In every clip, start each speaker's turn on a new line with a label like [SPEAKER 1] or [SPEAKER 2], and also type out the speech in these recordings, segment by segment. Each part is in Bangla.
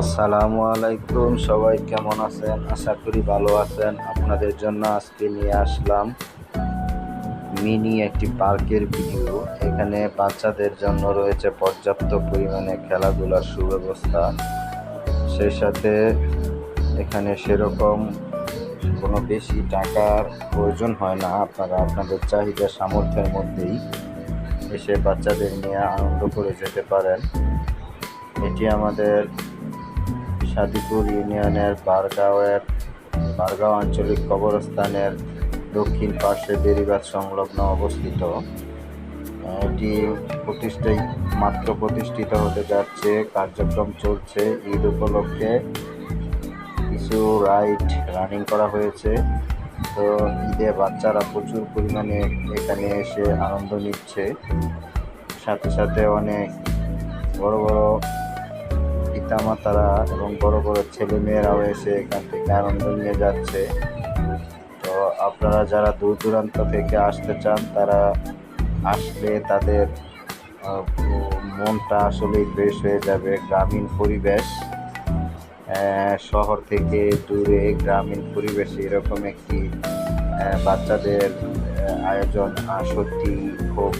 [SPEAKER 1] আসসালামু আলাইকুম, সবাই কেমন আছেন? আশা করি ভালো আছেন। আপনাদের জন্য আজকে নিয়ে আসলাম মিনি একটি পার্কের ভিডিও। এখানে বাচ্চাদের জন্য রয়েছে পর্যাপ্ত পরিমাণে খেলাধুলার সুব্যবস্থা। সেই সাথে এখানে সেরকম কোনো বেশি টাকার প্রয়োজন হয় না। আপনারা আপনাদের চাহিদা সামর্থ্যের মধ্যেই এসে বাচ্চাদের নিয়ে আনন্দ করে যেতে পারেন। এটি আমাদের সাদিপুর ইউনিয়নের বারগাঁও আঞ্চলিক কবরস্থানের দক্ষিণ পার্শ্বে বেড়িবাঁধ সংলগ্ন অবস্থিত। এটি মাত্র প্রতিষ্ঠিত হতে যাচ্ছে, কার্যক্রম চলছে। ঈদ উপলক্ষে কিছু রাইড রানিং করা হয়েছে। তো ঈদে বাচ্চারা প্রচুর পরিমাণে এখানে এসে আনন্দ নিচ্ছে। সাথে সাথে অনেক বড় বড় পিতামাতারা এবং বড় বড় ছেলে মেয়েরাও এসে এখান থেকে আনন্দ নিয়ে যাচ্ছে। তো আপনারা যারা দূর দূরান্ত থেকে আসতে চান, তারা আসলে তাদের মনটা আসলেই ফ্রেশ হয়ে যাবে। গ্রামীণ পরিবেশ, শহর থেকে দূরে গ্রামীণ পরিবেশে এরকম একটি বাচ্চাদের আয়োজন সত্যি খুব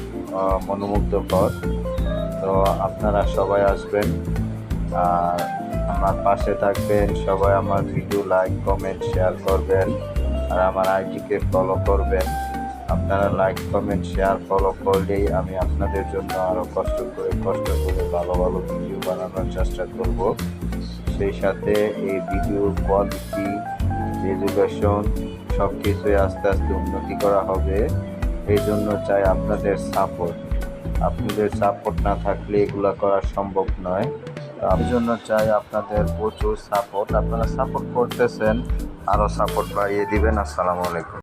[SPEAKER 1] মনোমুগ্ধকর। তো আপনারা সবাই আসবেন আর আমার পাশে থাকবেন। সবাই আমার ভিডিও লাইক, কমেন্ট, শেয়ার করবেন আর আমার আইডিকে ফলো করবেন। আপনারা লাইক, কমেন্ট, শেয়ার, ফলো করলেই আমি আপনাদের জন্য আরও কষ্ট করে ভালো ভালো ভিডিও বানানোর চেষ্টা করব। সেই সাথে এই ভিডিওর কোয়ালিটি, রেজুলেশন সব কিছুই আস্তে আস্তে উন্নতি করা হবে। এই জন্য চাই আপনাদের সাপোর্ট। আপনাদের সাপোর্ট না থাকলে এগুলো করা সম্ভব নয়। তার জন্য চাই আপনাদের প্রচুর সাপোর্ট। আপনারা সাপোর্ট করতেছেন, আরও সাপোর্ট বাড়িয়ে দিবেন। আসসালামু আলাইকুম।